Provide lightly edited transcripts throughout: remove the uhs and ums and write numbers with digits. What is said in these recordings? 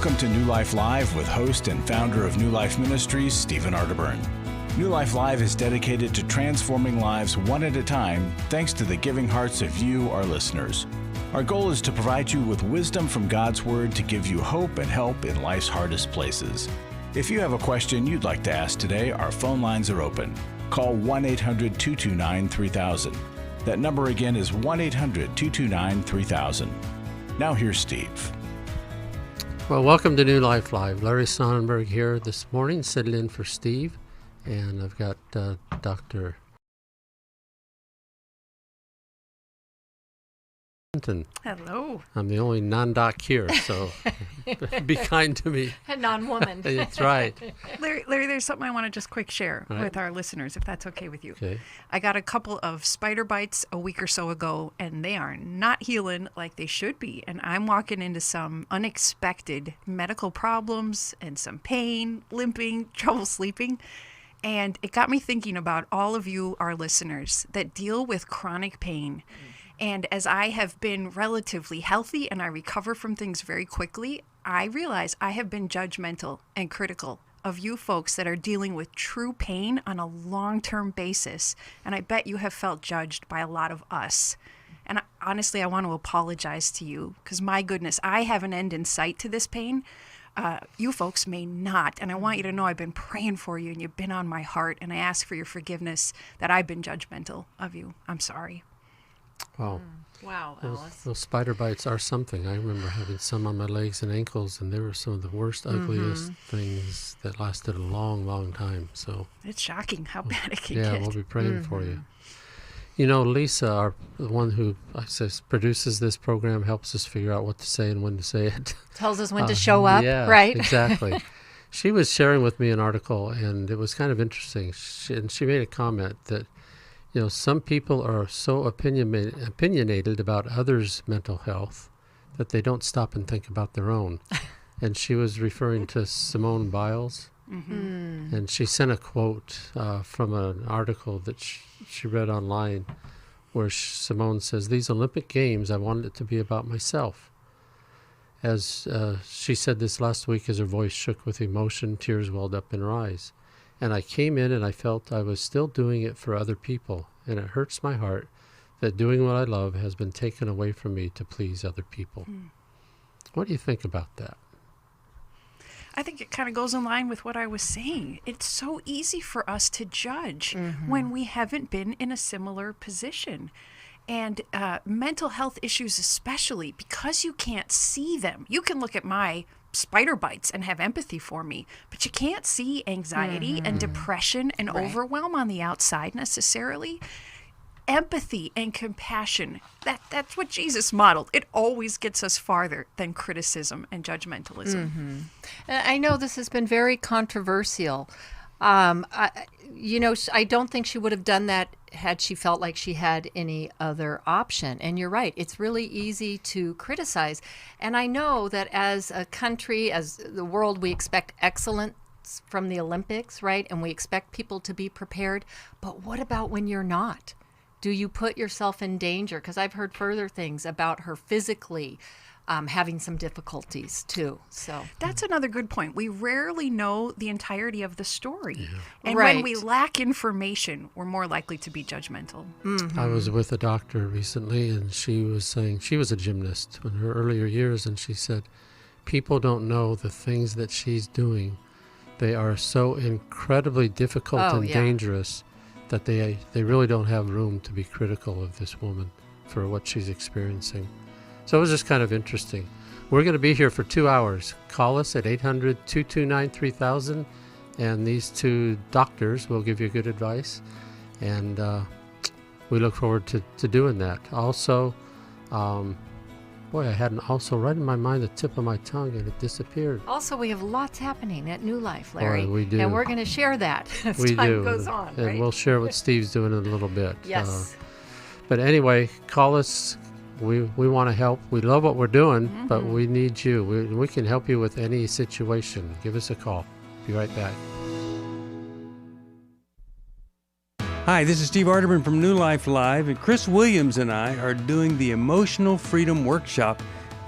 Welcome to New Life Live with host and founder of New Life Ministries, Stephen Arterburn. New Life Live is dedicated to transforming lives one at a time, thanks to the giving hearts of you, our listeners. Our goal is to provide you with wisdom from God's Word to give you hope and help in life's hardest places. If you have a question you'd like to ask today, our phone lines are open. Call 1-800-229-3000. That number again is 1-800-229-3000. Now here's Steve. Well, welcome to New Life Live. Larry Sonnenburg here this morning, sitting in for Steve, and I've got Dr. Benton. Hello. I'm the only non-doc here, so be kind to me. A non-woman. That's right. Larry, there's something I want to just quick share with our listeners, if that's okay with you. Okay. I got a couple of spider bites a week or so ago, and they are not healing like they should be. And I'm walking into some unexpected medical problems and some pain, limping, trouble sleeping. And it got me thinking about all of you, our listeners, that deal with chronic pain. And as I have been relatively healthy and I recover from things very quickly, I realize I have been judgmental and critical of you folks that are dealing with true pain on a long-term basis. And I bet you have felt judged by a lot of us. And honestly, I want to apologize to you because, my goodness, I have an end in sight to this pain. You folks may not. And I want you to know I've been praying for you and you've been on my heart. And I ask for your forgiveness that I've been judgmental of you. I'm sorry. Wow. Wow, Alice. Those spider bites are something. I remember having some on my legs and ankles, and they were some of the worst, ugliest things that lasted a long, long time. So it's shocking how bad it can yeah, get. we'll be praying for you. You know, Lisa, the one who produces this program, helps us figure out what to say and when to say it. Tells us when to show up, yeah, right? Exactly. She was sharing with me an article, and it was kind of interesting. She made a comment that, you know, some people are so opinionated about others' mental health that they don't stop and think about their own. And she was referring to Simone Biles. Mm-hmm. And she sent a quote from an article that she read online where Simone says, "These Olympic Games, I wanted it to be about myself." As she said this last week as her voice shook with emotion, tears welled up in her eyes. And I came in and I felt I was still doing it for other people. And it hurts my heart that doing what I love has been taken away from me to please other people. What do you think about that? I think it kind of goes in line with what I was saying. It's so easy for us to judge when we haven't been in a similar position. And mental health issues especially, because you can't see them. You can look at my spider bites and have empathy for me, but you can't see anxiety and depression and overwhelm on the outside necessarily. Empathy and compassion, that's what Jesus modeled. It always gets us farther than criticism and judgmentalism. I know this has been very controversial. I don't think she would have done that had she felt like she had any other option. And you're right, it's really easy to criticize. And I know that as a country, as the world, we expect excellence from the Olympics, right? And we expect people to be prepared. But what about when you're not? Do you put yourself in danger? Because I've heard further things about her physically having some difficulties too. So that's another good point. We rarely know the entirety of the story. Yeah. And right. when we lack information, we're more likely to be judgmental. I was with a doctor recently, and she was saying she was a gymnast in her earlier years, and she said people don't know the things that she's doing. They are so incredibly difficult and dangerous that they really don't have room to be critical of this woman for what she's experiencing. So it was just kind of interesting. We're going to be here for 2 hours. Call us at 800-229-3000, and these two doctors will give you good advice. And we look forward to doing that. Also, I had also right in my mind the tip of my tongue, and it disappeared. Also, we have lots happening at New Life, Larry. Boy, we do. And we're going to share that as time goes on. And right? we'll share what Steve's doing in a little bit. Yes. But anyway, call us. We want to help. We love what we're doing, but we need you. We can help you with any situation. Give us a call. Be right back. Hi, this is Steve Arterburn from New Life Live, and Chris Williams and I are doing the Emotional Freedom Workshop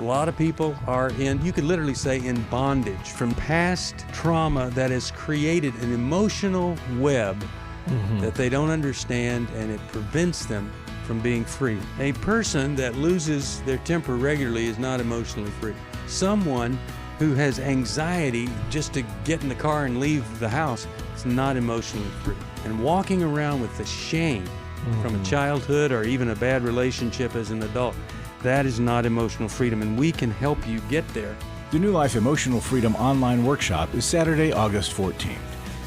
A lot of people are in, you could literally say, in bondage from past trauma that has created an emotional web that they don't understand, and it prevents them from being free. A person that loses their temper regularly is not emotionally free. Someone who has anxiety just to get in the car and leave the house is not emotionally free. And walking around with the shame from a childhood or even a bad relationship as an adult, that is not emotional freedom, and we can help you get there. The New Life Emotional Freedom Online Workshop is Saturday, August 14th.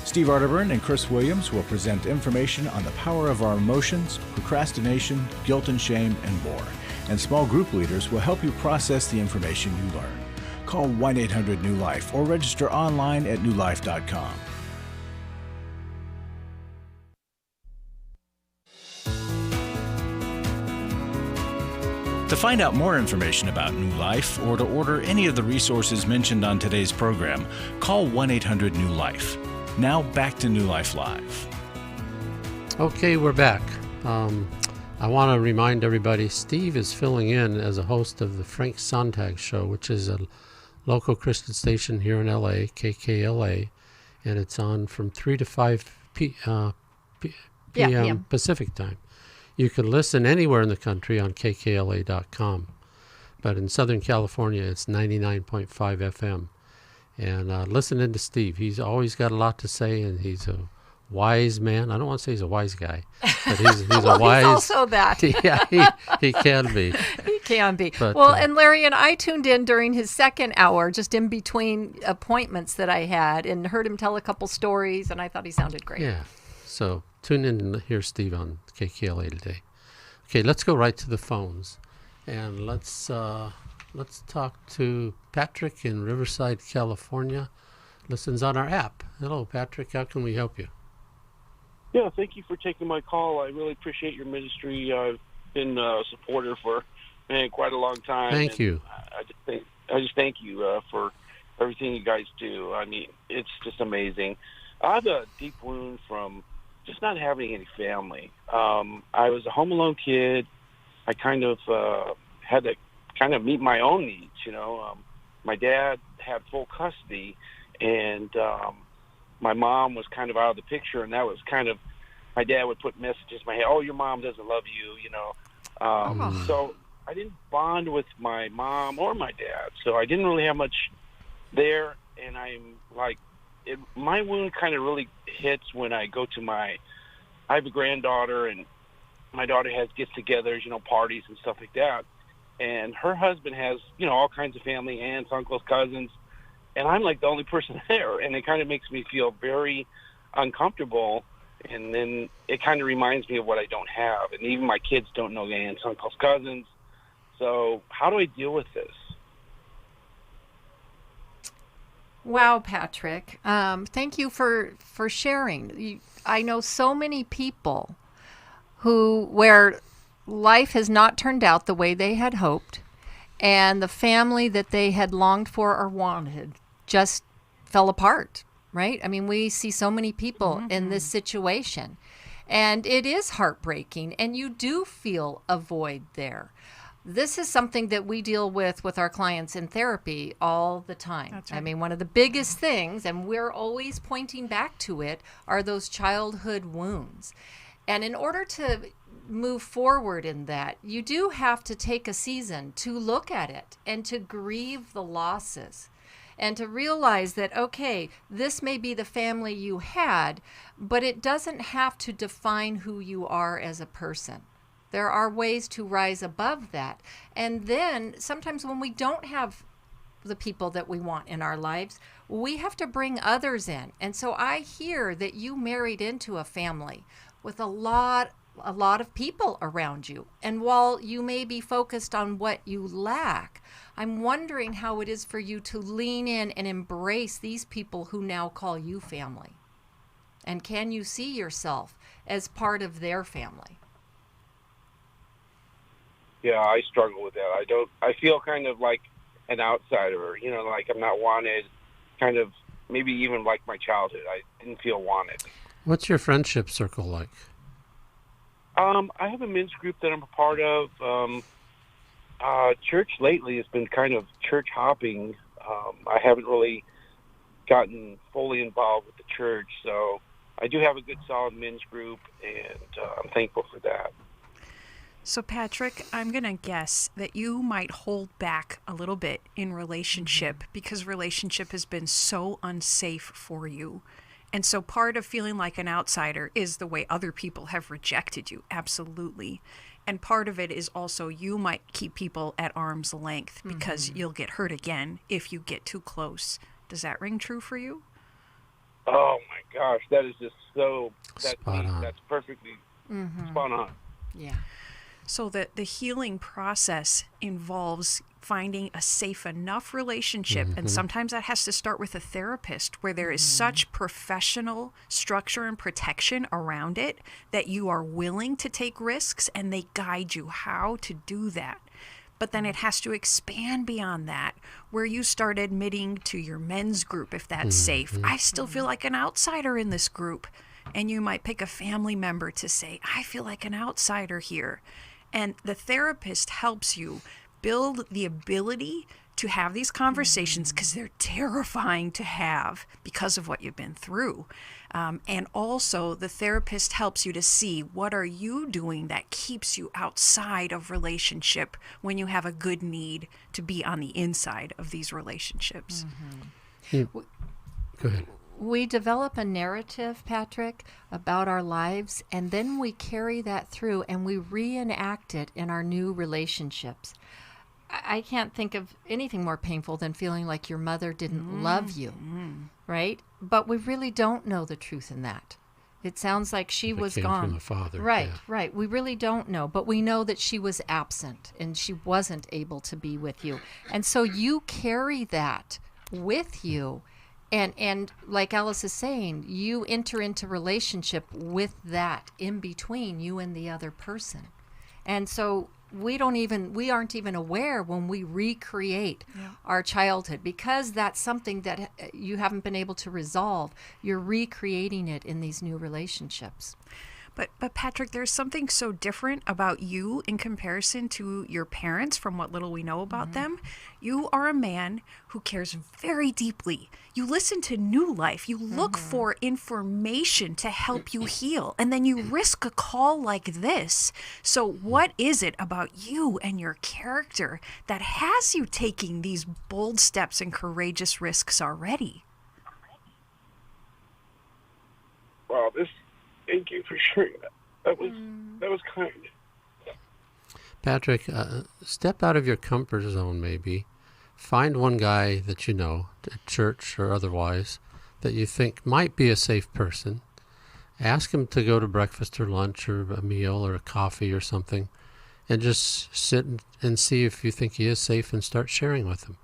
Steve Arterburn and Chris Williams will present information on the power of our emotions, procrastination, guilt and shame, and more. And small group leaders will help you process the information you learn. Call 1-800-NEW-LIFE or register online at newlife.com. To find out more information about New Life or to order any of the resources mentioned on today's program, call 1-800-NEW-LIFE. Now back to New Life Live. Okay, we're back. I want to remind everybody, Steve is filling in as a host of the Frank Sontag Show, which is a local Christian station here in LA, KKLA, and it's on from 3 to 5 p.m. Pacific time. You can listen anywhere in the country on kkla.com, but in Southern California, it's 99.5 FM. And listening to Steve, he's always got a lot to say, and he's a wise man. I don't want to say he's a wise guy, but he's well, a wise. He's also that. Yeah, he can be. He can be. But, well, and Larry and I tuned in during his second hour, just in between appointments that I had, and heard him tell a couple stories, and I thought he sounded great. Yeah. So tune in and hear Steve on KKLA today. Okay, let's go right to the phones, and let's talk to Patrick in Riverside, California. Listens on our app. Hello, Patrick. How can we help you? Yeah, thank you for taking my call. I really appreciate your ministry. I've been a supporter for quite a long time. Thank you. I just thank you for everything you guys do. I mean, it's just amazing. I have a deep wound from just not having any family. I was a home alone kid. I kind of had to meet my own needs. My dad had full custody, and my mom was kind of out of the picture, and that was kind of, my dad would put messages in my head, oh, your mom doesn't love you, So I didn't bond with my mom or my dad, so I didn't really have much there, and I'm like, my wound kind of really hits when I go to I have a granddaughter, and my daughter has get-togethers, parties and stuff like that, and her husband has, all kinds of family, aunts, uncles, cousins, and I'm like the only person there, and it kind of makes me feel very uncomfortable, and then it kind of reminds me of what I don't have, and even my kids don't know aunts, uncles, cousins. So how do I deal with this? Wow, Patrick. Thank you for sharing. I know so many people where life has not turned out the way they had hoped, and the family that they had longed for or wanted just fell apart, right? I mean, we see so many people in this situation, and it is heartbreaking, and you do feel a void there. This is something that we deal with our clients in therapy all the time. That's right. I mean, one of the biggest things, and we're always pointing back to it, are those childhood wounds. And in order to move forward in that, you do have to take a season to look at it and to grieve the losses and to realize that, okay, this may be the family you had, but it doesn't have to define who you are as a person. There are ways to rise above that. And then sometimes when we don't have the people that we want in our lives, we have to bring others in. And so I hear that you married into a family with a lot of people around you. And while you may be focused on what you lack, I'm wondering how it is for you to lean in and embrace these people who now call you family. And can you see yourself as part of their family? Yeah, I struggle with that. I feel kind of like an outsider, like I'm not wanted, kind of maybe even like my childhood. I didn't feel wanted. What's your friendship circle like? I have a men's group that I'm a part of. Church lately has been kind of church hopping. I haven't really gotten fully involved with the church, so I do have a good solid men's group, and I'm thankful for that. So, Patrick, I'm going to guess that you might hold back a little bit in relationship because relationship has been so unsafe for you. And so part of feeling like an outsider is the way other people have rejected you. Absolutely. And part of it is also you might keep people at arm's length because you'll get hurt again if you get too close. Does that ring true for you? Oh, my gosh. That is just so... Spot on. That's perfectly spot on. Yeah. So the healing process involves finding a safe enough relationship, and sometimes that has to start with a therapist where there is such professional structure and protection around it that you are willing to take risks and they guide you how to do that. But then it has to expand beyond that, where you start admitting to your men's group, if that's safe, I still feel like an outsider in this group. And you might pick a family member to say, I feel like an outsider here. And the therapist helps you build the ability to have these conversations because they're terrifying to have because of what you've been through. And also the therapist helps you to see what are you doing that keeps you outside of relationship when you have a good need to be on the inside of these relationships. Go ahead. We develop a narrative, Patrick, about our lives, and then we carry that through and we reenact it in our new relationships. I can't think of anything more painful than feeling like your mother didn't love you, right? But we really don't know the truth in that. It sounds like she was gone. From the father. Right, yeah. right. We really don't know, but we know that she was absent and she wasn't able to be with you. And so you carry that with you. And like Alice is saying, you enter into relationship with that in between you and the other person. And so we aren't even aware when we recreate our childhood because that's something that you haven't been able to resolve. You're recreating it in these new relationships. But Patrick, there's something so different about you in comparison to your parents from what little we know about them. You are a man who cares very deeply. You listen to New Life. You look for information to help you heal. And then you risk a call like this. So what is it about you and your character that has you taking these bold steps and courageous risks already? Wow, thank you for sharing that. That was kind. Patrick, step out of your comfort zone maybe. Find one guy that you know, at church or otherwise, that you think might be a safe person. Ask him to go to breakfast or lunch or a meal or a coffee or something, and just sit and see if you think he is safe and start sharing with him.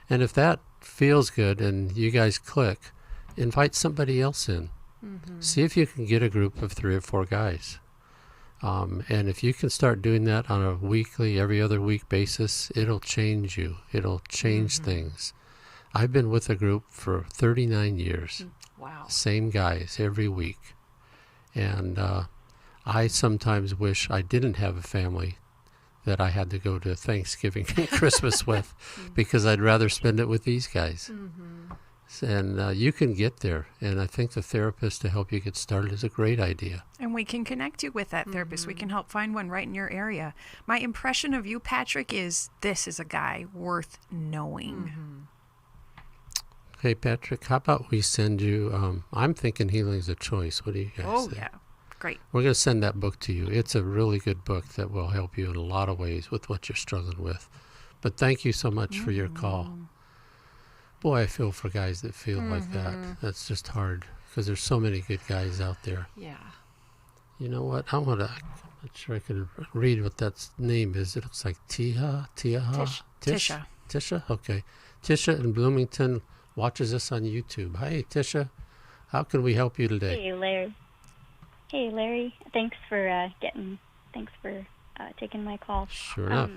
And if that feels good and you guys click, invite somebody else in. See if you can get a group of 3 or 4 guys. And if you can start doing that on a weekly, every other week basis, it'll change you. It'll change things. I've been with a group for 39 years. Wow. Same guys every week. And I sometimes wish I didn't have a family that I had to go to Thanksgiving and Christmas with because I'd rather spend it with these guys. And you can get there. And I think the therapist to help you get started is a great idea. And we can connect you with that therapist. We can help find one right in your area. My impression of you, Patrick, is this is a guy worth knowing. Hey, Patrick, how about we send you, I'm thinking Healing is a Choice. What do you guys think? Yeah. Great. We're going to send that book to you. It's a really good book that will help you in a lot of ways with what you're struggling with. But thank you so much for your call. Boy, I feel for guys that feel like that. That's just hard because there's so many good guys out there. Yeah. You know what? I'm not sure I can read what that name is. It looks like Tisha. Tisha? Okay. Tisha in Bloomington watches us on YouTube. Hi, Tisha. How can we help you today? Hey, Larry. Thanks for taking my call. Sure enough.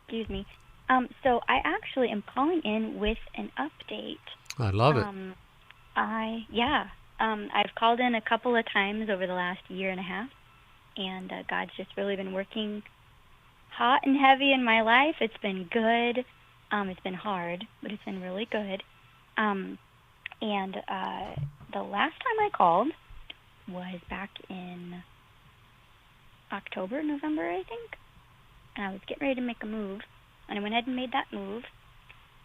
Excuse me. So I actually am calling in with an update. I love it. I've called in a couple of times over the last year and a half, and God's just really been working hot and heavy in my life. It's been good. It's been hard, but it's been really good. And the last time I called was back in October, November, I think. And I was getting ready to make a move, and I went ahead and made that move.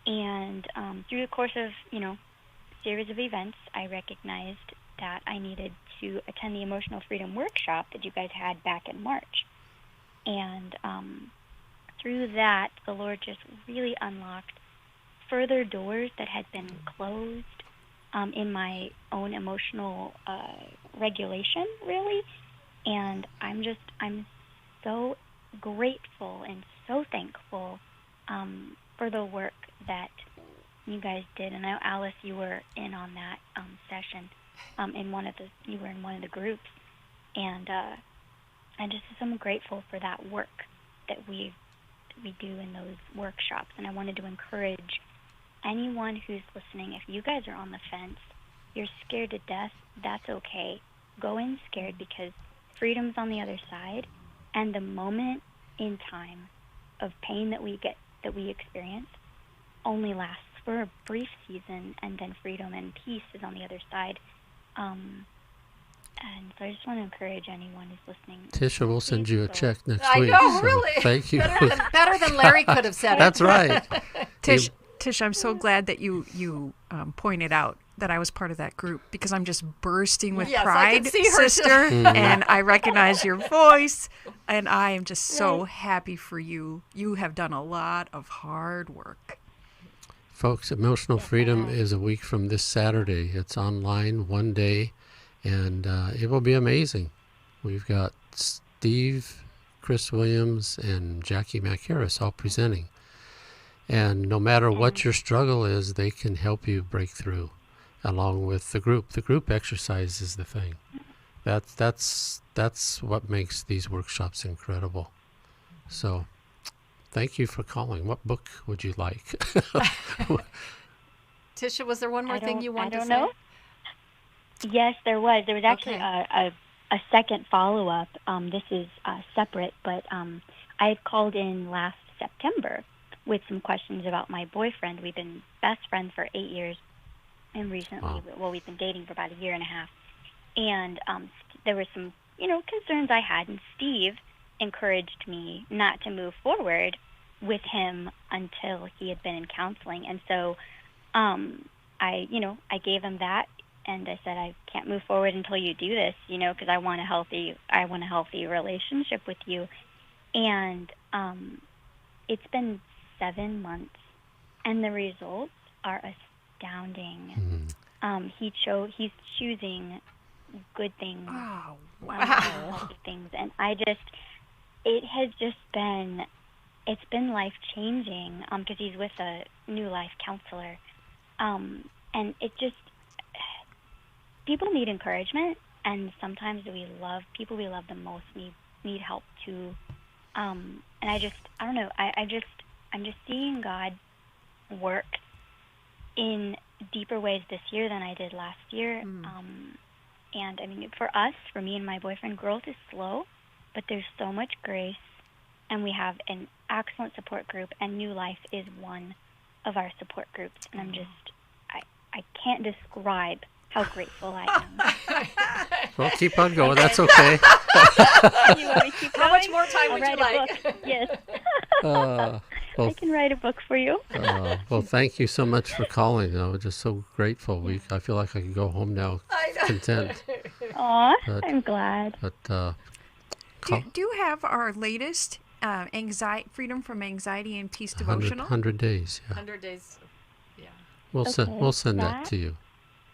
And through the course of, a series of events, I recognized that I needed to attend the Emotional Freedom Workshop that you guys had back in March. And through that, the Lord just really unlocked further doors that had been closed in my own emotional regulation, really. And I'm so grateful and so thankful for the work that you guys did. And I know, Alice, you were in on that session. You were in one of the groups, and just am grateful for that work that we do in those workshops. And I wanted to encourage anyone who's listening, if you guys are on the fence, you're scared to death, that's okay. Go in scared, because freedom's on the other side, and the moment in time of pain that we experience only lasts for a brief season, and then freedom and peace is on the other side. And so I just want to encourage anyone who's listening. Tisha will send you a check next week. I know, so really. Thank you. Better than Larry could have said it. That's right. Tish, I'm so glad that you pointed out that I was part of that group, because I'm just bursting with Yes, I pride, can see her. sister, and I recognize your voice, and I am just so happy for you. You have done a lot of hard work. Folks, Emotional Freedom is a week from this Saturday. It's online, one day, and it will be amazing. We've got Steve, Chris Williams, and Jackie McHarris all presenting. And no matter what your struggle is, they can help you break through, along with the group. The group exercise is the thing. That's what makes these workshops incredible. So thank you for calling. What book would you like? Tisha, was there one more thing you wanted to say? I don't know. Yes, there was. There was actually a second follow-up. This is separate, but I had called in last September with some questions about my boyfriend. We've been best friends for 8 years, and recently, we've been dating for about a year and a half. And there were some, concerns I had, and Steve encouraged me not to move forward with him until he had been in counseling. And so I gave him that, and I said, I can't move forward until you do this, because I want a healthy relationship with you. And it's been 7 months, and the results are astounding. He's choosing good things, healthy things, and it's been life-changing, because he's with a new life counselor, and people need encouragement, and sometimes people we love the most need help too, and I don't know, I'm just seeing God work in deeper ways this year than I did last year. And I mean, for me and my boyfriend, growth is slow, but there's so much grace, and we have an excellent support group, and New Life is one of our support groups. And I can't describe how grateful I am. Well, keep on going. That's okay. You want me to keep How going? much more time I'll would you write like? a book. Yes. Well, I can write a book for you. well, thank you so much for calling. I'm just so grateful. I feel like I can go home now, content. Aw, I'm glad. But Do you have our latest Freedom from Anxiety and Peace devotional? 100 days. Yeah, 100 days. Yeah. We'll send that to you.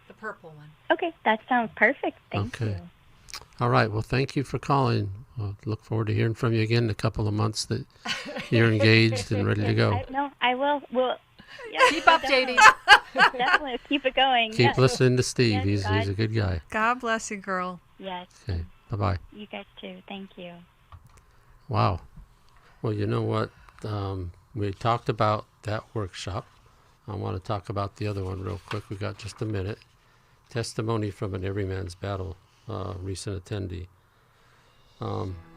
The purple one. Okay, that sounds perfect. Thank you. All right. Well, thank you for calling. We'll look forward to hearing from you again in a couple of months that you're engaged and ready to go. I will. Keep updating. Definitely keep it going. Keep listening to Steve. Yes, He's a good guy. God bless you, girl. Yes. Okay. Bye-bye. You guys too. Thank you. Wow. Well, you know what? We talked about that workshop. I want to talk about the other one real quick. We got just a minute. Testimony from an Everyman's Battle recent attendee.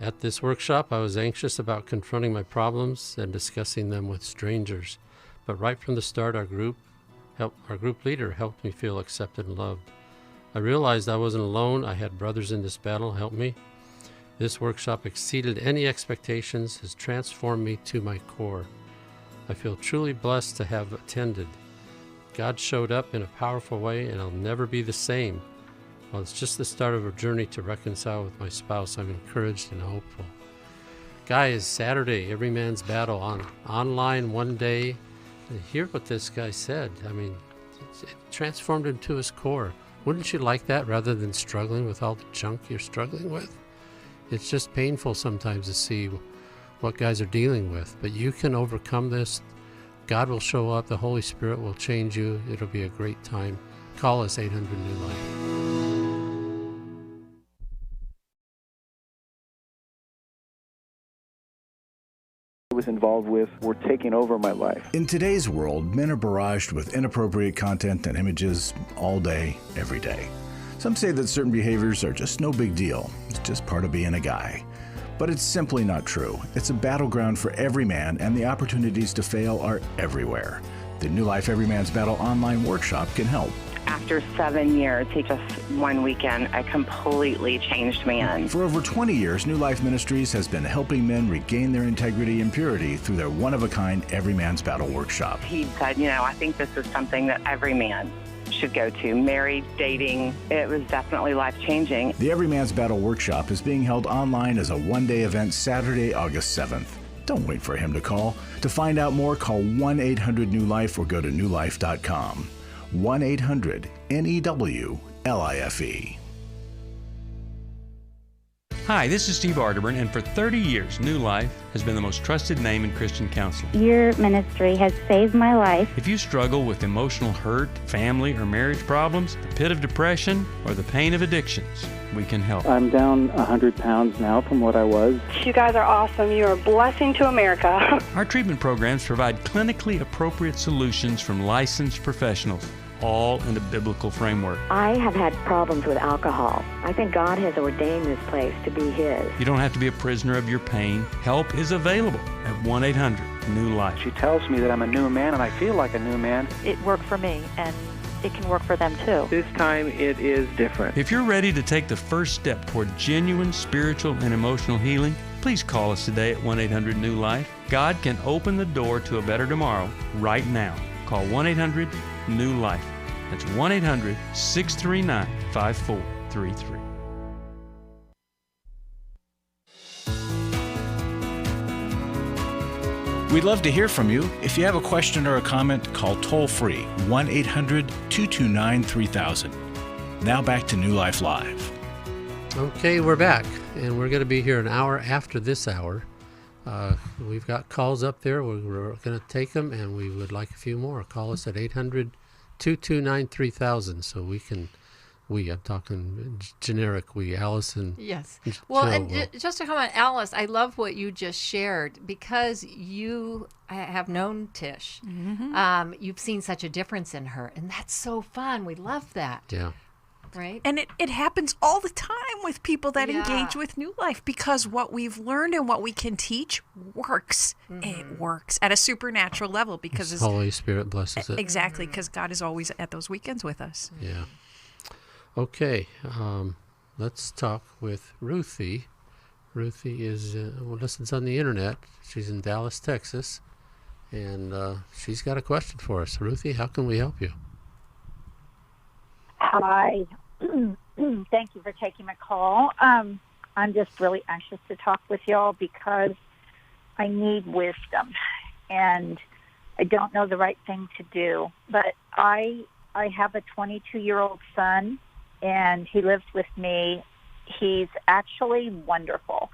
At this workshop, I was anxious about confronting my problems and discussing them with strangers. But right from the start, our group leader helped me feel accepted and loved. I realized I wasn't alone. I had brothers in this battle help me. This workshop exceeded any expectations, has transformed me to my core. I feel truly blessed to have attended. God showed up in a powerful way, and I'll never be the same. While it's just the start of a journey to reconcile with my spouse, I'm encouraged and hopeful. Guys, Saturday, Every Man's Battle online one day. And hear what this guy said. I mean, it transformed him to his core. Wouldn't you like that rather than struggling with all the junk you're struggling with? It's just painful sometimes to see what guys are dealing with, but you can overcome this. God will show up. The Holy Spirit will change you. It'll be a great time. Call us 800-NEW-LIFE. Was involved with were taking over my life. In today's world, men are barraged with inappropriate content and images all day, every day. Some say that certain behaviors are just no big deal. It's just part of being a guy. But it's simply not true. It's a battleground for every man, and the opportunities to fail are everywhere. The New Life Every Man's Battle online workshop can help. After 7 years, just one weekend, a completely changed man. For over 20 years, New Life Ministries has been helping men regain their integrity and purity through their one-of-a-kind Every Man's Battle workshop. He said, I think this is something that every man should go to. Married, dating, it was definitely life-changing. The Every Man's Battle workshop is being held online as a one-day event Saturday, August 7th. Don't wait for him to call. To find out more, call 1-800-NEW-LIFE or go to newlife.com. 1-800-NEW-LIFE. Hi, this is Steve Arterburn, and for 30 years, New Life has been the most trusted name in Christian counseling. Your ministry has saved my life. If you struggle with emotional hurt, family or marriage problems, the pit of depression, or the pain of addictions, we can help. I'm down 100 pounds now from what I was. You guys are awesome. You're a blessing to America. Our treatment programs provide clinically appropriate solutions from licensed professionals, all in a biblical framework. I have had problems with alcohol. I think God has ordained this place to be His. You don't have to be a prisoner of your pain. Help is available at 1-800-NEW-LIFE. She tells me that I'm a new man, and I feel like a new man. It worked for me, and it can work for them too. This time it is different. If you're ready to take the first step toward genuine spiritual and emotional healing, please call us today at 1-800-NEW-LIFE. God can open the door to a better tomorrow right now. Call 1-800-NEW-LIFE. That's 1-800-639-5433. We'd love to hear from you. If you have a question or a comment, call toll-free 1-800-229-3000. Now back to New Life Live. Okay, we're back, and we're going to be here an hour after this hour. We've got calls up there. We're going to take them, and we would like a few more. Call us at 800-229-3000 so we can, I'm talking generic Allison. Yes. Well, and just to comment, Alice, I love what you just shared because you have known Tish. Mm-hmm. You've seen such a difference in her, and that's so fun. We love that. Yeah. Right. And it happens all the time with people that engage with New Life because what we've learned and what we can teach works. Mm-hmm. It works at a supernatural level because the Holy Spirit blesses it. Exactly, because God is always at those weekends with us. Yeah. Okay. Let's talk with Ruthie. Ruthie is listens on the internet. She's in Dallas, Texas, and she's got a question for us. Ruthie, how can we help you? Hi. Thank you for taking my call. I'm just really anxious to talk with y'all because I need wisdom, and I don't know the right thing to do. But I have a 22-year-old son, and he lives with me. He's actually wonderful.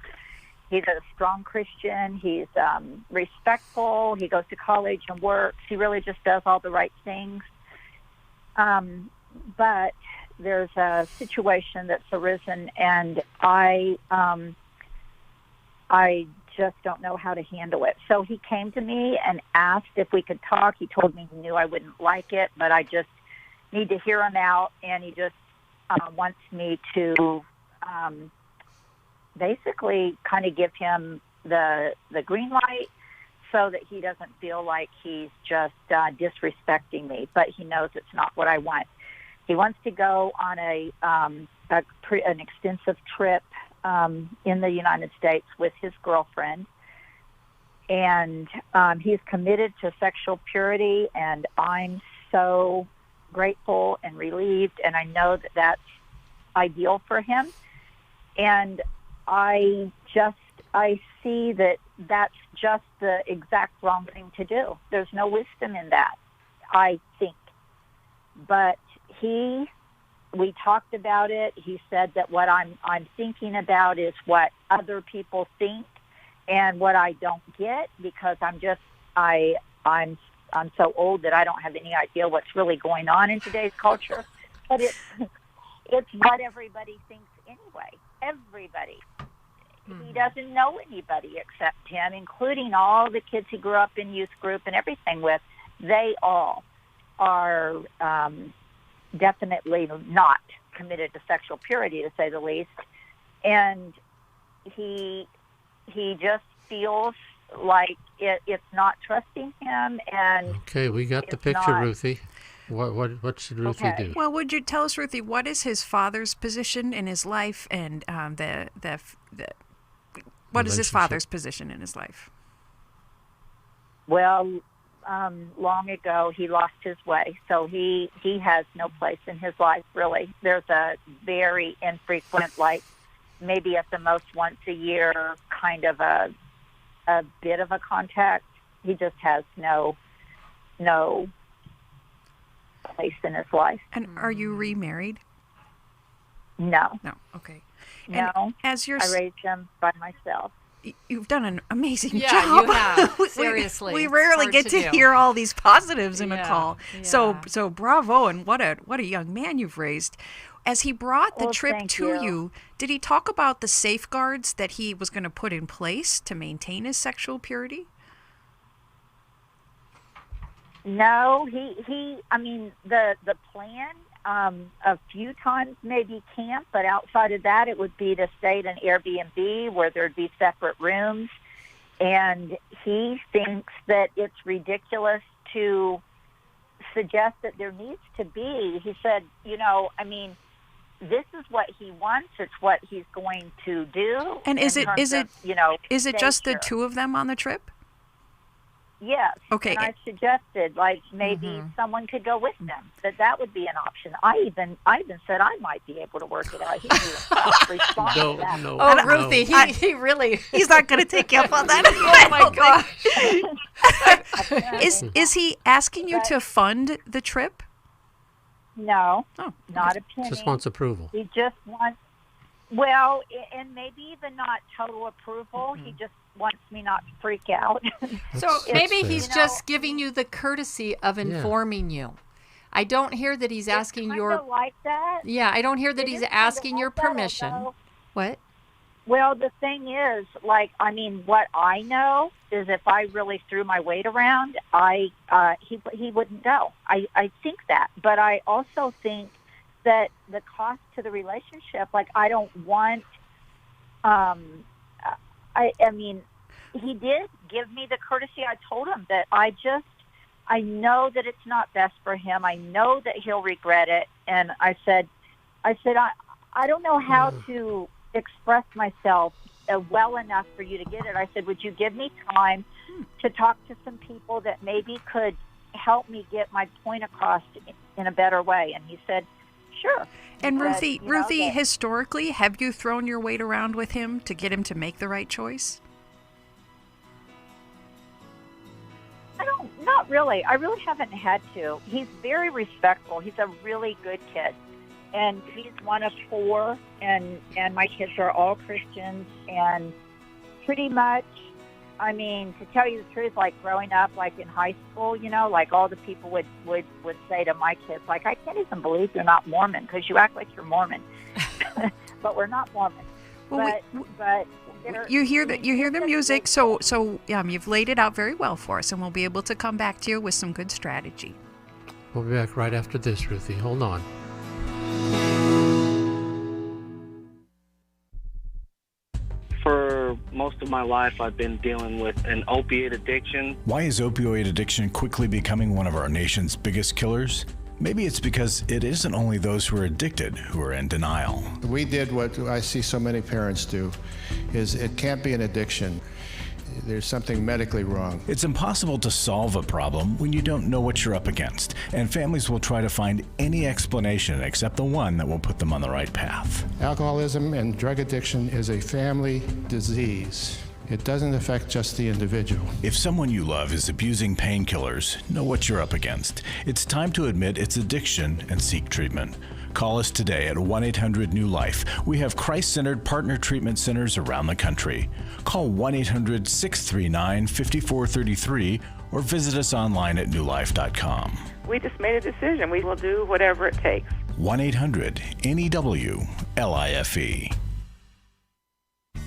He's a strong Christian. He's respectful. He goes to college and works. He really just does all the right things. But there's a situation that's arisen, and I just don't know how to handle it. So he came to me and asked if we could talk. He told me he knew I wouldn't like it, but I just need to hear him out, and he just wants me to basically kind of give him the green light so that he doesn't feel like he's just disrespecting me, but he knows it's not what I want. He wants to go on an extensive trip in the United States with his girlfriend, and he's committed to sexual purity, and I'm so grateful and relieved, and I know that that's ideal for him. And I see that that's just the exact wrong thing to do. There's no wisdom in that, I think. But we talked about it. He said that what I'm thinking about is what other people think and what I don't get, because I'm so old that I don't have any idea what's really going on in today's culture. But it's what everybody thinks anyway. Everybody. He doesn't know anybody except him, including all the kids he grew up in youth group and everything with. They all are definitely not committed to sexual purity, to say the least. And he just feels like it's not trusting him. And okay, we got the picture, Ruthie. What should Ruthie do? Well, would you tell us, Ruthie, what is his father's position in his life, and what is his father's position in his life? Well, long ago he lost his way, so he has no place in his life, really. There's a very infrequent, like maybe at the most once a year, kind of a bit of a contact. He just has no place in his life. And are you remarried? No. No. Okay. No. And I raised him by myself. You've done an amazing job. Yeah, you have. Seriously. We rarely get to hear all these positives in a call. Yeah. So bravo, and what a young man you've raised. As he brought the trip to you, did he talk about the safeguards that he was going to put in place to maintain his sexual purity? No, I mean, the plan, a few times maybe camp, but outside of that, it would be to stay at an Airbnb where there'd be separate rooms. And he thinks that it's ridiculous to suggest that there needs to be. He said, this is what he wants. It's what he's going to do. And is it just the two of them on the trip? Yes. Okay. And I suggested, maybe someone could go with them. That would be an option. I even said I might be able to work it out. He didn't respond to that. No. Oh, Ruthie, he really... He's not going to take you up on that. Oh, my gosh. Is he asking you to fund the trip? No. Oh, not a penny. Just wants approval. He just wants... Well, and maybe even not total approval. He just wants me not to freak out. So maybe he's just giving you the courtesy of informing you. I don't hear that he's asking your... like that. Yeah, I don't hear that he's asking your permission. What? Well, the thing is, what I know is if I really threw my weight around, he wouldn't go. I think that. But I also think that the cost to the relationship, I don't want, I mean, he did give me the courtesy. I told him that I know that it's not best for him. I know that he'll regret it. And I said, I don't know how to express myself well enough for you to get it. I said, would you give me time to talk to some people that maybe could help me get my point across in a better way? And he said, sure. And Ruthie, historically, have you thrown your weight around with him to get him to make the right choice? Not really. I really haven't had to. He's very respectful. He's a really good kid. And he's one of four, and my kids are all Christians. And pretty much, I mean, to tell you the truth, growing up, in high school, all the people would say to my kids, I can't even believe you're not Mormon because you act like you're Mormon. But we're not Mormon. Well, but you hear the music, so you've laid it out very well for us, and we'll be able to come back to you with some good strategy. We'll be back right after this, Ruthie. Hold on. For most of my life, I've been dealing with an opiate addiction. Why is opioid addiction quickly becoming one of our nation's biggest killers? Maybe it's because it isn't only those who are addicted who are in denial. We did what I see so many parents do, is it can't be an addiction. There's something medically wrong. It's impossible to solve a problem when you don't know what you're up against, and families will try to find any explanation except the one that will put them on the right path. Alcoholism and drug addiction is a family disease. It doesn't affect just the individual. If someone you love is abusing painkillers, know what you're up against. It's time to admit it's addiction and seek treatment. Call us today at 1-800-NEW-LIFE. We have Christ-centered partner treatment centers around the country. Call 1-800-639-5433 or visit us online at newlife.com. We just made a decision. We will do whatever it takes. 1-800-NEW-LIFE.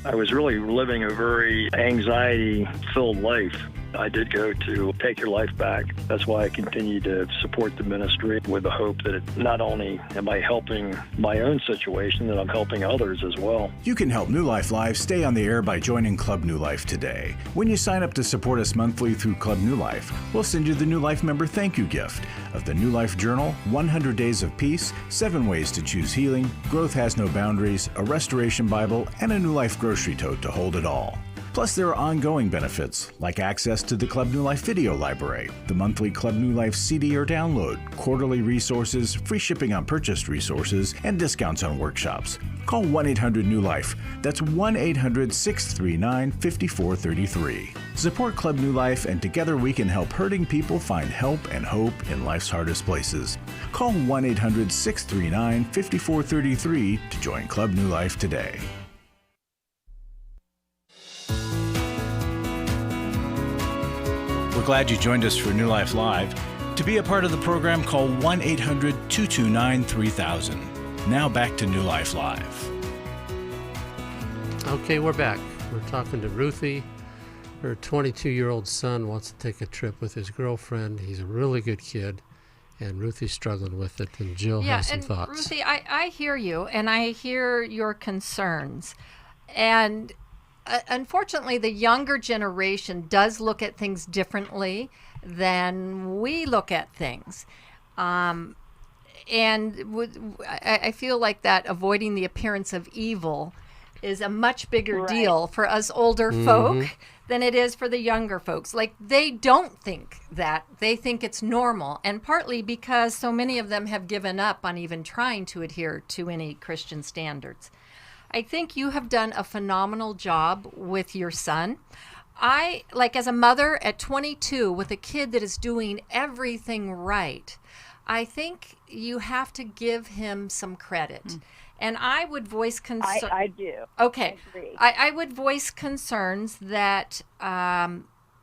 I was really living a very anxiety-filled life. I did go to Take Your Life Back. That's why I continue to support the ministry with the hope that not only am I helping my own situation, that I'm helping others as well. You can help New Life Live stay on the air by joining Club New Life today. When you sign up to support us monthly through Club New Life, we'll send you the New Life member thank you gift of the New Life Journal, 100 Days of Peace, 7 Ways to Choose Healing, Growth Has No Boundaries, a Restoration Bible, and a New Life grocery tote to hold it all. Plus, there are ongoing benefits, like access to the Club New Life video library, the monthly Club New Life CD or download, quarterly resources, free shipping on purchased resources, and discounts on workshops. Call 1-800-NEW-LIFE. That's 1-800-639-5433. Support Club New Life, and together we can help hurting people find help and hope in life's hardest places. Call 1-800-639-5433 to join Club New Life today. We're glad you joined us for New Life Live. To be a part of the program, call 1-800-229-3000. Now back to New Life Live. Okay, we're back. We're talking to Ruthie. Her 22-year-old son wants to take a trip with his girlfriend. He's a really good kid, and Ruthie's struggling with it, and Jill has some thoughts. Ruthie, I hear you, and I hear your concerns. And unfortunately, the younger generation does look at things differently than we look at things. And I feel like that avoiding the appearance of evil is a much bigger deal for us older folk than it is for the younger folks. Like, they don't think that. They think it's normal. And partly because so many of them have given up on even trying to adhere to any Christian standards. I think you have done a phenomenal job with your son. As a mother at 22 with a kid that is doing everything right, I think you have to give him some credit. And I would voice concern. I do. Okay. I agree. I would voice concerns that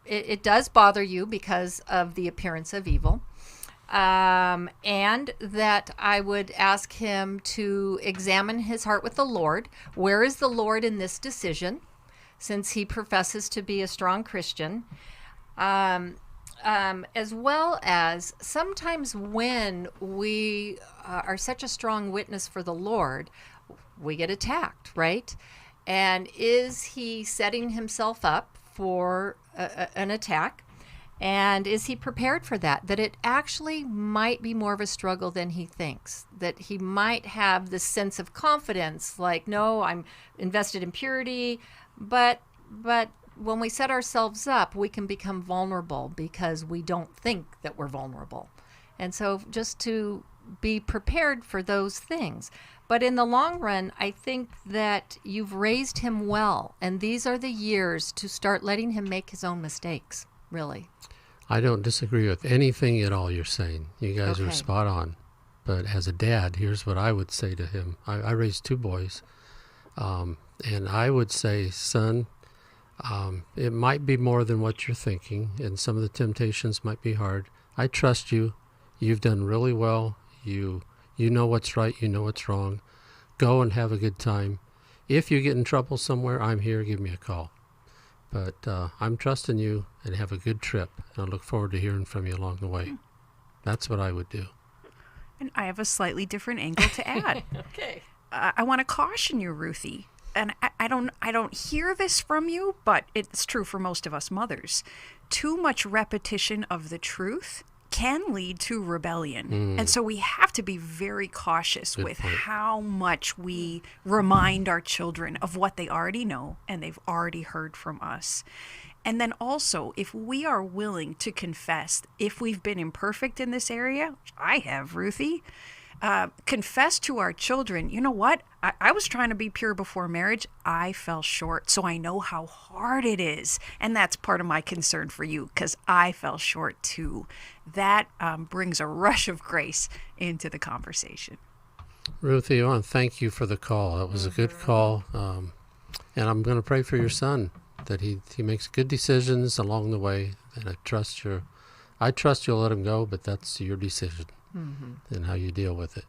it does bother you because of the appearance of evil. And that I would ask him to examine his heart with the Lord. Where is the Lord in this decision, since he professes to be a strong Christian? As well as sometimes when we are such a strong witness for the Lord, we get attacked, right? And is he setting himself up for an attack? And is he prepared for that? That it actually might be more of a struggle than he thinks. That he might have this sense of confidence, like, no, I'm invested in purity. But when we set ourselves up, we can become vulnerable because we don't think that we're vulnerable. And so just to be prepared for those things. But in the long run, I think that you've raised him well. And these are the years to start letting him make his own mistakes, really. I don't disagree with anything at all you're saying. You guys are spot on. But as a dad, here's what I would say to him. I raised 2 boys. And I would say, son, it might be more than what you're thinking, and some of the temptations might be hard. I trust you. You've done really well. You know what's right. You know what's wrong. Go and have a good time. If you get in trouble somewhere, I'm here. Give me a call. But I'm trusting you, and have a good trip. And I look forward to hearing from you along the way. That's what I would do. And I have a slightly different angle to add. Okay. I want to caution you, Ruthie. and I don't hear this from you, but it's true for most of us mothers. Too much repetition of the truth can lead to rebellion. And so we have to be very cautious with how much we remind our children of what they already know and they've already heard from us. And then also, if we are willing to confess, if we've been imperfect in this area, which I have, Ruthie, confess to our children, you know what? I was trying to be pure before marriage. I fell short. So I know how hard it is. And that's part of my concern for you, because I fell short too. That brings a rush of grace into the conversation. Ruthie, I want to thank you for the call. That was a good call. And I'm going to pray for your son, that he makes good decisions along the way. And I trust you'll let him go, but that's your decision. And how you deal with it.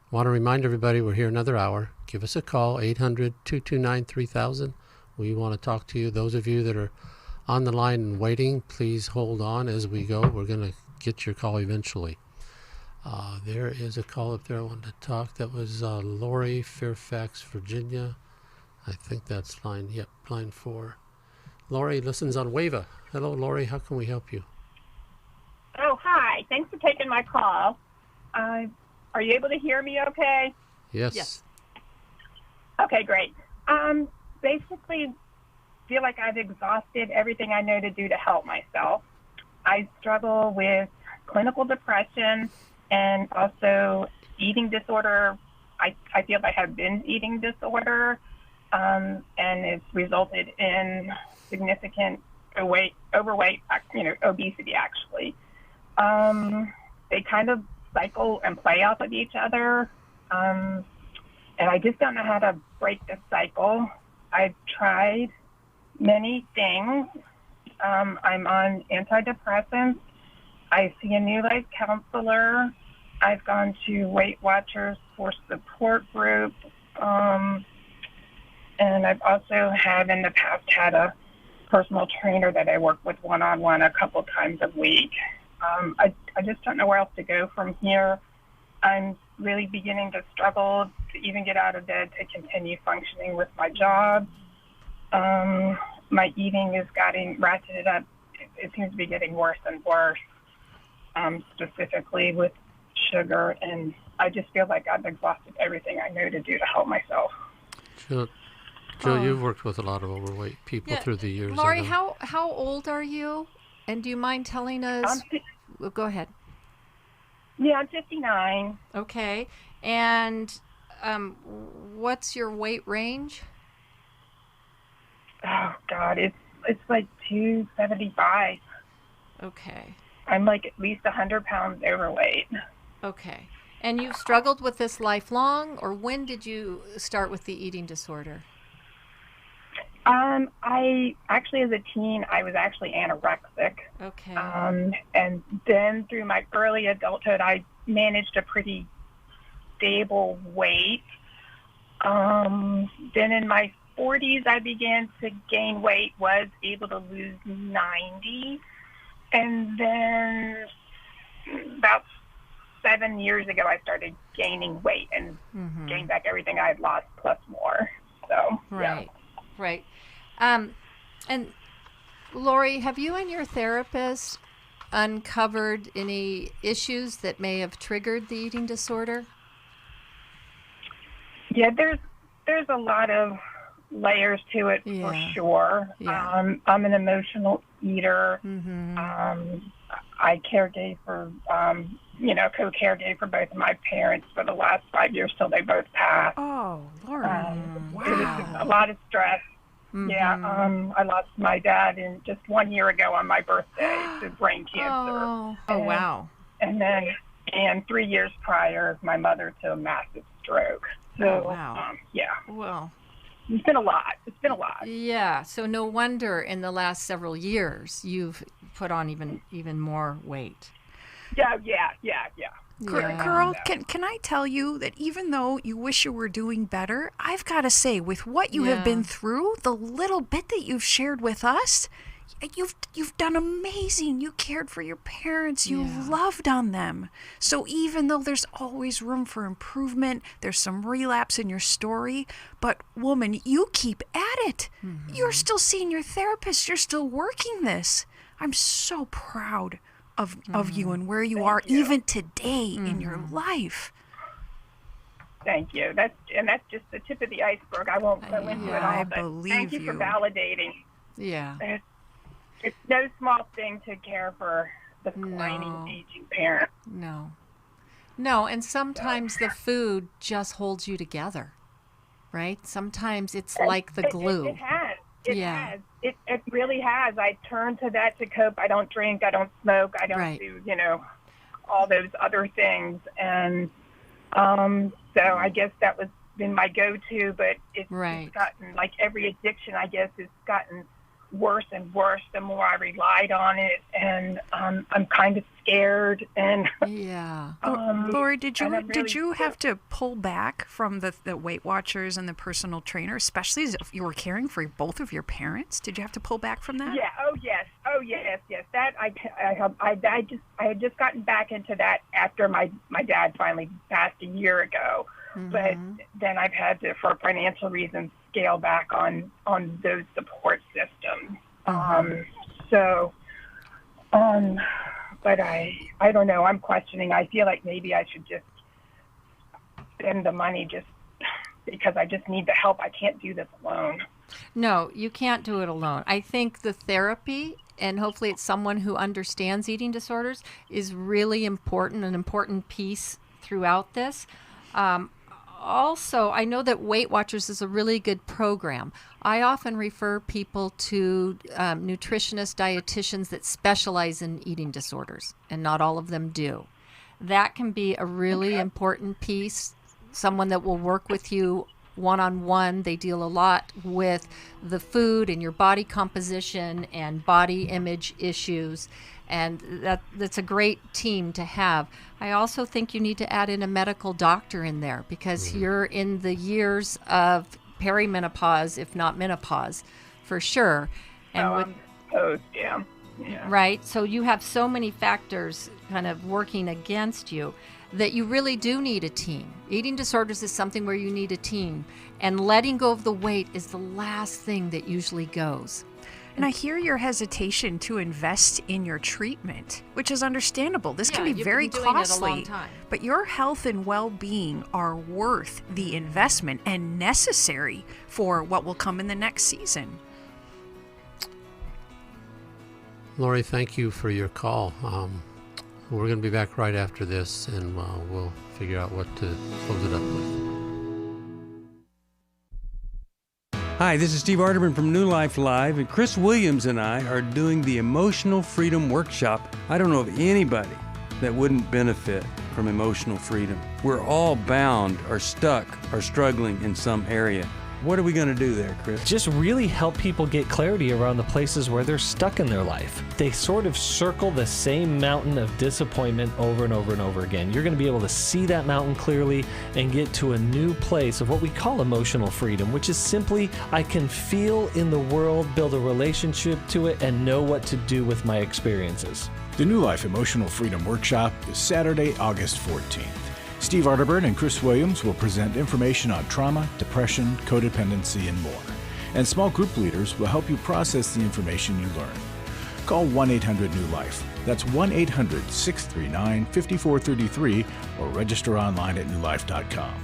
Want to remind everybody we're here another hour. Give us a call, 800-229-3000. We want to talk to you. Those of you that are on the line and waiting, please hold on as we go. We're going to get your call eventually. There is a call up there I wanted to talk. That was Lori, Fairfax, Virginia. I think that's line 4. Lori listens on WAVA. Hello, Lori. How can we help you? Oh, hi. Thanks for taking my call. Are you able to hear me okay? Yes. Okay, great. Basically, feel like I've exhausted everything I know to do to help myself. I struggle with clinical depression and also eating disorder. I feel I have binge eating disorder, and it's resulted in significant overweight, obesity, actually. They kind of cycle and play off of each other, and I just don't know how to break the cycle. I've tried many things. I'm on antidepressants. I see a New Life counselor. I've gone to Weight Watchers for support groups, and I've also in the past had a personal trainer that I work with one-on-one a couple times a week. I just don't know where else to go from here. I'm really beginning to struggle to even get out of bed to continue functioning with my job. My eating is getting ratcheted up. It seems to be getting worse and worse, specifically with sugar. And I just feel like I've exhausted everything I know to do to help myself. Jill, you've worked with a lot of overweight people through the years. Lori, how old are you? And do you mind telling us? Go ahead. Yeah, I'm 59. Okay. And what's your weight range? Oh, God, it's like 275. Okay. I'm like at least 100 pounds overweight. Okay. And you've struggled with this lifelong, or when did you start with the eating disorder? I actually, as a teen, I was actually anorexic. Okay. And then through my early adulthood, I managed a pretty stable weight. Then in my 40s, I began to gain weight, was able to lose 90. And then about 7 years ago, I started gaining weight and gained back everything I had lost plus more. So, right. Right. And Lori, have you and your therapist uncovered any issues that may have triggered the eating disorder? Yeah, there's a lot of layers to it for sure. Yeah. I'm an emotional eater. I caregave for, co-caregave for both of my parents for the last 5 years till they both passed. Oh, Lord. Wow. It was a lot of stress. Yeah, I lost my dad just 1 year ago on my birthday to brain cancer. Oh, wow. And then 3 years prior, my mother to a massive stroke. So, wow. Well, it's been a lot. Yeah, so no wonder in the last several years you've put on even more weight. Yeah. Girl, can I tell you that even though you wish you were doing better, I've got to say, with what you have been through, the little bit that you've shared with us, You've done amazing. You cared for your parents. You loved on them. So even though there's always room for improvement, there's some relapse in your story, but woman, you keep at it. Mm-hmm. You're still seeing your therapist. You're still working this. I'm so proud of you and where you are even today in your life. Thank you. That's just the tip of the iceberg. I won't go into it all. I but believe thank you for validating. Yeah. It's no small thing to care for the declining, aging parent. No, and sometimes the food just holds you together, right? Sometimes it's like the glue. It has. It has. It really has. I turn to that to cope. I don't drink. I don't smoke. I don't do, all those other things. And so I guess that was been my go-to, but it's gotten, like every addiction, I guess, has gotten worse and worse the more I relied on it, and I'm kind of scared. And Lori, did you have to pull back from the Weight Watchers and the personal trainer, especially if you were caring for both of your parents? Did you have to pull back from that? Yeah. Oh yes. That I had just gotten back into that after my dad finally passed a year ago. Mm-hmm. But then I've had to, for financial reasons, scale back on those support systems. But I don't know. I'm questioning. I feel like maybe I should just spend the money just because I just need the help. I can't do this alone. No, you can't do it alone. I think the therapy, and hopefully it's someone who understands eating disorders, is really important, an important piece throughout this. Also, I know that Weight Watchers is a really good program. I often refer people to nutritionists, dietitians that specialize in eating disorders, and not all of them do. That can be a really important piece, someone that will work with you one-on-one. They deal a lot with the food and your body composition and body image issues, and that's a great team to have. I also think you need to add in a medical doctor in there, because you're in the years of perimenopause, if not menopause, for sure. And right, so you have so many factors kind of working against you that you really do need a team. Eating disorders is something where you need a team, and letting go of the weight is the last thing that usually goes. And I hear your hesitation to invest in your treatment, which is understandable. This can be very costly, but your health and well-being are worth the investment and necessary for what will come in the next season. Lori, thank you for your call. We're going to be back right after this, and we'll figure out what to close it up with. Hi, this is Steve Arterburn from New Life Live, and Chris Williams and I are doing the Emotional Freedom Workshop. I don't know of anybody that wouldn't benefit from emotional freedom. We're all bound or stuck or struggling in some area. What are we going to do there, Chris? Just really help people get clarity around the places where they're stuck in their life. They sort of circle the same mountain of disappointment over and over and over again. You're going to be able to see that mountain clearly and get to a new place of what we call emotional freedom, which is simply, I can feel in the world, build a relationship to it, and know what to do with my experiences. The New Life Emotional Freedom Workshop is Saturday, August 14th. Steve Arterburn and Chris Williams will present information on trauma, depression, codependency, and more. And small group leaders will help you process the information you learn. Call 1-800-NEW-LIFE. That's 1-800-639-5433 or register online at newlife.com.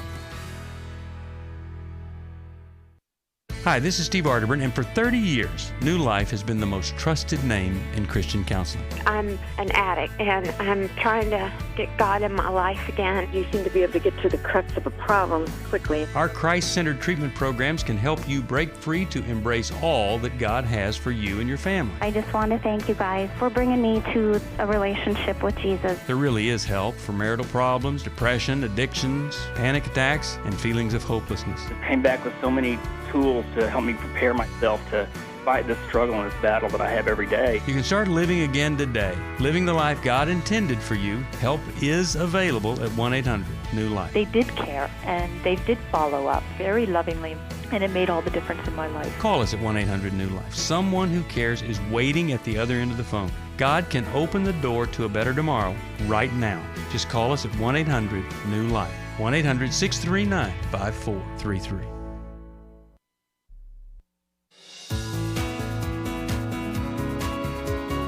Hi, this is Steve Arterburn, and for 30 years, New Life has been the most trusted name in Christian counseling. I'm an addict, and I'm trying to get God in my life again. You seem to be able to get to the crux of a problem quickly. Our Christ-centered treatment programs can help you break free to embrace all that God has for you and your family. I just want to thank you guys for bringing me to a relationship with Jesus. There really is help for marital problems, depression, addictions, panic attacks, and feelings of hopelessness. I came back with so many tools to help me prepare myself to fight this struggle and this battle that I have every day. You can start living again today, living the life God intended for you. Help is available at 1-800-NEW-LIFE. They did care, and they did follow up very lovingly. and it made all the difference in my life. Call us at 1-800-NEW-LIFE. Someone who cares is waiting at the other end of the phone. God can open the door to a better tomorrow right now. Just call us at 1-800-NEW-LIFE. 1-800-639-5433.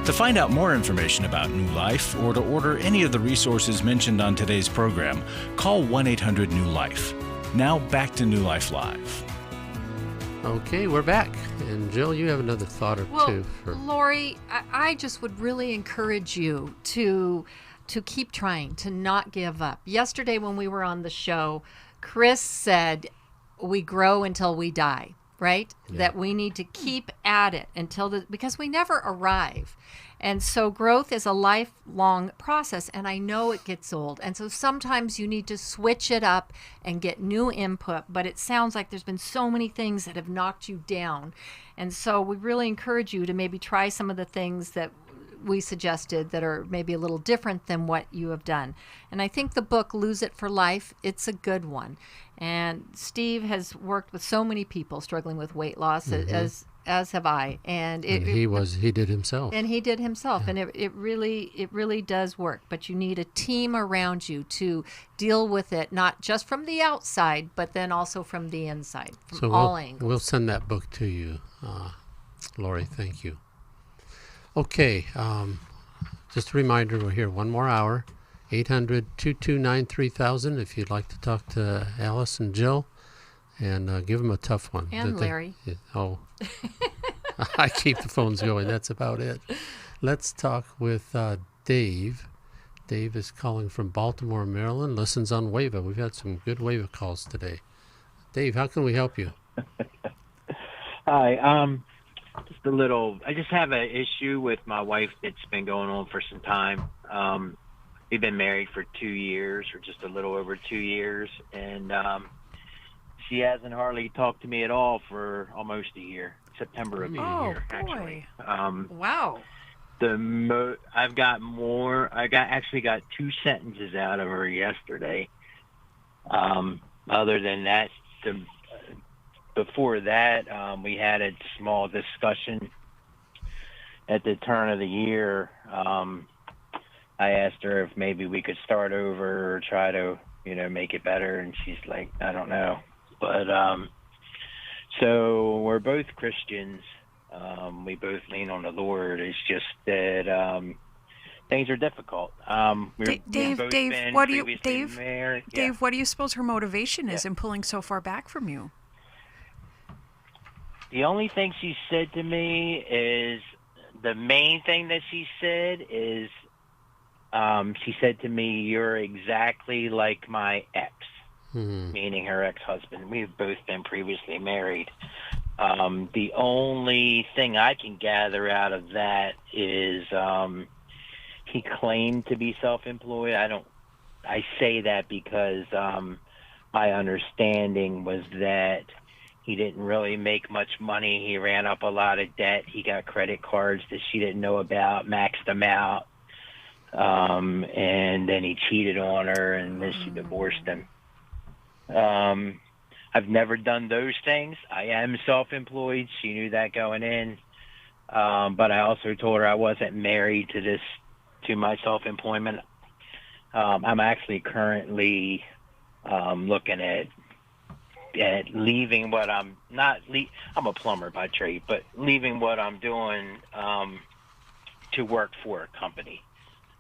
To find out more information about New Life or to order any of the resources mentioned on today's program, call 1-800-NEW-LIFE. Now back to New Life Live. Okay, we're back. And Jill, you have another thought or two. Lori, I just would really encourage you to keep trying, to not give up. Yesterday when we were on the show, Chris said we grow until we die, right? Yeah. That we need to keep at it because we never arrive. And so growth is a lifelong process, and I know it gets old. And so sometimes you need to switch it up and get new input, but it sounds like there's been so many things that have knocked you down. And so we really encourage you to maybe try some of the things that we suggested that are maybe a little different than what you have done. And I think the book, Lose It for Life, it's a good one. And Steve has worked with so many people struggling with weight loss, as have I. And he did himself. And he did himself. Yeah. And it really does work. But you need a team around you to deal with it, not just from the outside, but then also from the inside, from all angles. We'll send that book to you, Lori. Thank you. Okay, just a reminder, we're here one more hour, 800-229-3000 if you'd like to talk to Alice and Jill, and give them a tough one. And Larry. I keep the phones going, that's about it. Let's talk with Dave. Dave is calling from Baltimore, Maryland, listens on WAVA. We've had some good WAVA calls today. Dave, how can we help you? Hi, I just have an issue with my wife that's been going on for some time. We've been married for 2 years, or just a little over 2 years, and she hasn't hardly talked to me at all for almost a year. September of the year, actually. Wow. I've got more. Actually got 2 sentences out of her yesterday. Other than that, before that, we had a small discussion at the turn of the year. I asked her if maybe we could start over or try to, make it better, and she's like, I don't know. But so we're both Christians. We both lean on the Lord. It's just that things are difficult. Dave, what do you suppose her motivation is in pulling so far back from you? The only thing she said to me is, the main thing that she said is, she said to me, "You're exactly like my ex," meaning her ex-husband. We've both been previously married. The only thing I can gather out of that is he claimed to be self-employed. I say that because my understanding was that he didn't really make much money. He ran up a lot of debt. He got credit cards that she didn't know about, maxed them out. And then he cheated on her, and then she divorced him. I've never done those things. I am self-employed. She knew that going in. But I also told her I wasn't married to my self-employment. I'm actually currently looking at leaving what I'm a plumber by trade, but leaving what I'm doing to work for a company.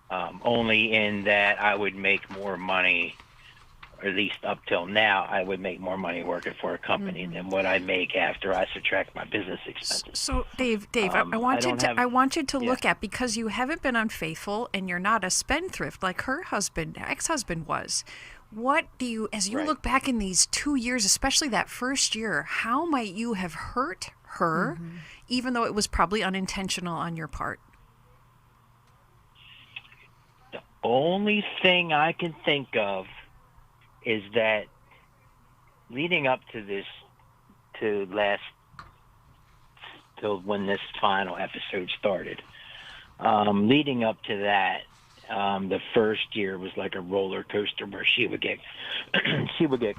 Only in that I would make more money, or at least up till now, I would make more money working for a company than what I make after I subtract my business expenses. So, Dave, I want you to look at, because you haven't been unfaithful and you're not a spendthrift like her ex-husband was. What do you, as you look back in these 2 years, especially that first year, how might you have hurt her, even though it was probably unintentional on your part? The only thing I can think of is that leading up to this, till when this final episode started, leading up to that, the first year was like a roller coaster where she would get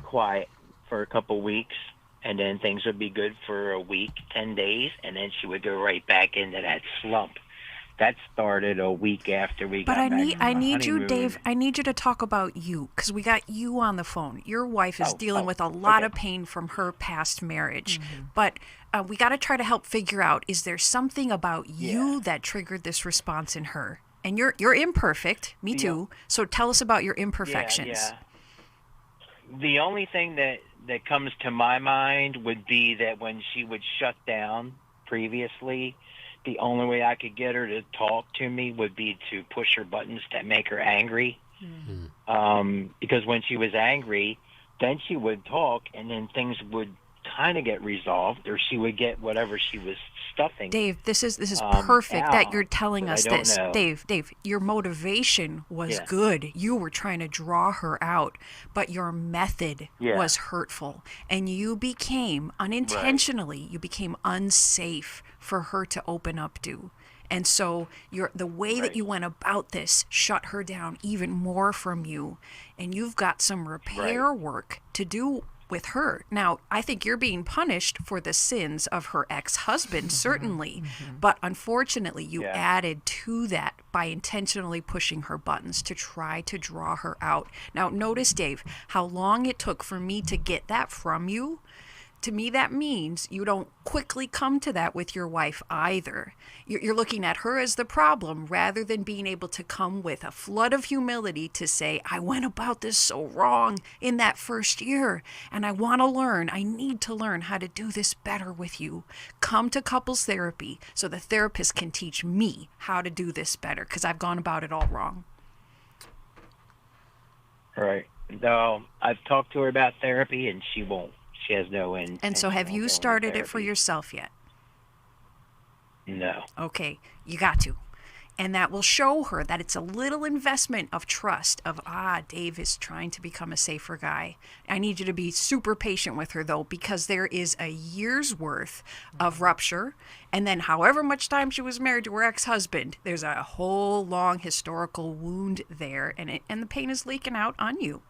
quiet for a couple weeks, and then things would be good for a week, 10 days, and then she would go right back into that slump. That started a week after we got back from the I need you, honeymoon. Dave. I need you to talk about you, because we got you on the phone. Your wife is dealing with a lot of pain from her past marriage, but we got to try to help figure out: is there something about you that triggered this response in her? And you're imperfect. Me too. So tell us about your imperfections. Yeah. The only thing that comes to my mind would be that when she would shut down previously, the only way I could get her to talk to me would be to push her buttons to make her angry. Because when she was angry, then she would talk, and then things would kind of get resolved, or she would get whatever she was stuffing. Dave, this is perfect that you're telling us this. Know. Dave, your motivation was good. You were trying to draw her out, but your method was hurtful, and you became unintentionally, you became unsafe for her to open up to. And so the way that you went about this shut her down even more from you, and you've got some repair work to do with her. Now, I think you're being punished for the sins of her ex-husband, certainly, but unfortunately you added to that by intentionally pushing her buttons to try to draw her out. Now, notice, Dave, how long it took for me to get that from you. To me, that means you don't quickly come to that with your wife either. You're looking at her as the problem rather than being able to come with a flood of humility to say, I went about this so wrong in that first year, and I want to learn. I need to learn how to do this better with you. Come to couples therapy so the therapist can teach me how to do this better, because I've gone about it all wrong. Right. No, I've talked to her about therapy, and she won't. She has no end. And so have you started it for yourself yet? No. Okay, you got to. And that will show her that it's a little investment of trust of, Dave is trying to become a safer guy. I need you to be super patient with her, though, because there is a year's worth of rupture. And then however much time she was married to her ex-husband, there's a whole long historical wound there. And the pain is leaking out on you.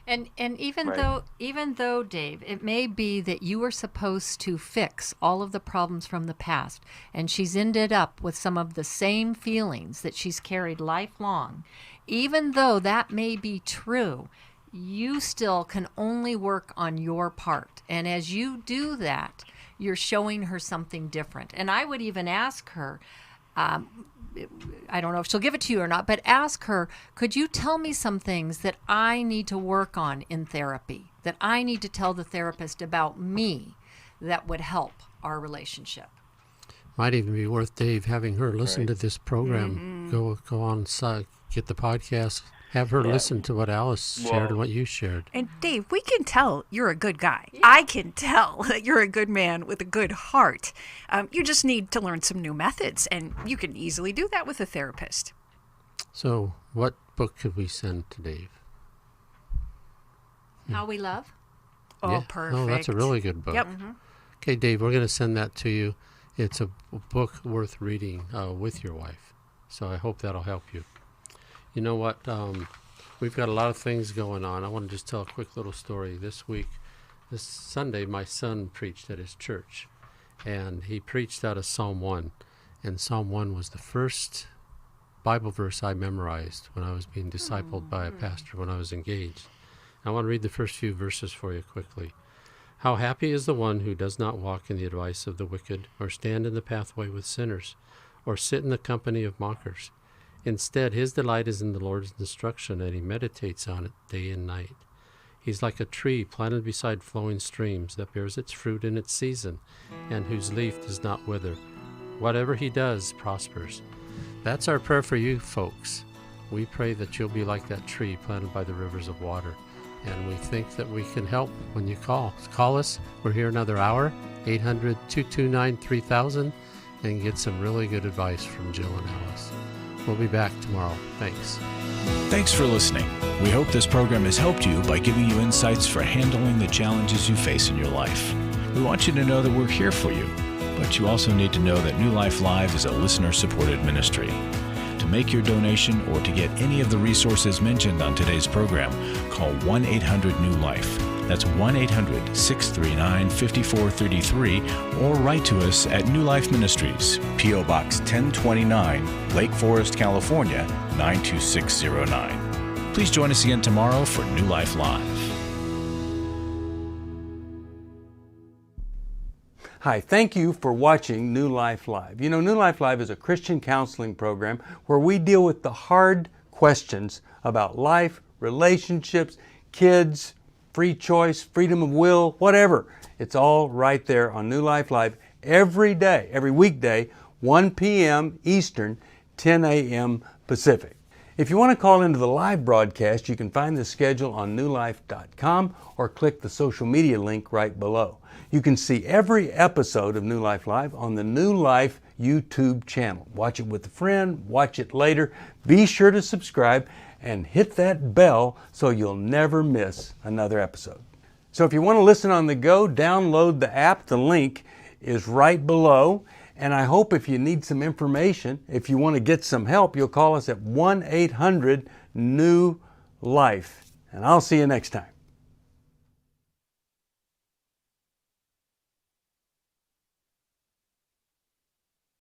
And even though, Dave, it may be that you were supposed to fix all of the problems from the past, and she's ended up with some of the same feelings that she's carried lifelong, even though that may be true, you still can only work on your part. And as you do that, you're showing her something different. And I would even ask her, I don't know if she'll give it to you or not, but ask her, could you tell me some things that I need to work on in therapy, that I need to tell the therapist about me that would help our relationship? Might even be worth, Dave, having her listen to this program. Go on site, get the podcast, have her listen to what Alice shared and what you shared. And Dave, we can tell you're a good guy. I can tell that you're a good man with a good heart. You just need to learn some new methods, and you can easily do that with a therapist. So what book could we send to Dave? How We Love? Oh, perfect. Oh, that's a really good book. Yep. Okay, Dave, we're going to send that to you. It's a book worth reading with your wife. So I hope that'll help you. You know what? We've got a lot of things going on. I want to just tell a quick little story. This Sunday, my son preached at his church, and he preached out of Psalm 1. And Psalm 1 was the first Bible verse I memorized when I was being discipled by a pastor when I was engaged. I want to read the first few verses for you quickly. How happy is the one who does not walk in the advice of the wicked, or stand in the pathway with sinners, or sit in the company of mockers. Instead, his delight is in the Lord's instruction, and he meditates on it day and night. He's like a tree planted beside flowing streams that bears its fruit in its season, and whose leaf does not wither. Whatever he does prospers. That's our prayer for you folks. We pray that you'll be like that tree planted by the rivers of water. And we think that we can help when you call. Call us. We're here another hour, 800-229-3000, and get some really good advice from Jill and Alice. We'll be back tomorrow. Thanks. Thanks for listening. We hope this program has helped you by giving you insights for handling the challenges you face in your life. We want you to know that we're here for you, but you also need to know that New Life Live is a listener-supported ministry. To make your donation or to get any of the resources mentioned on today's program, call 1-800-NEW-LIFE. That's 1-800-639-5433, or write to us at New Life Ministries, P.O. Box 1029, Lake Forest, California, 92609. Please join us again tomorrow for New Life Live. Hi, thank you for watching New Life Live. You know, New Life Live is a Christian counseling program where we deal with the hard questions about life, relationships, kids, free choice, freedom of will, whatever. It's all right there on New Life Live every day, every weekday, 1 p.m. Eastern, 10 a.m. Pacific. If you want to call into the live broadcast, you can find the schedule on newlife.com or click the social media link right below. You can see every episode of New Life Live on the New Life YouTube channel. Watch it with a friend, watch it later. Be sure to subscribe and hit that bell so you'll never miss another episode. So if you want to listen on the go, download the app. The link is right below. And I hope if you need some information, if you want to get some help, you'll call us at 1-800-NEW-LIFE. And I'll see you next time.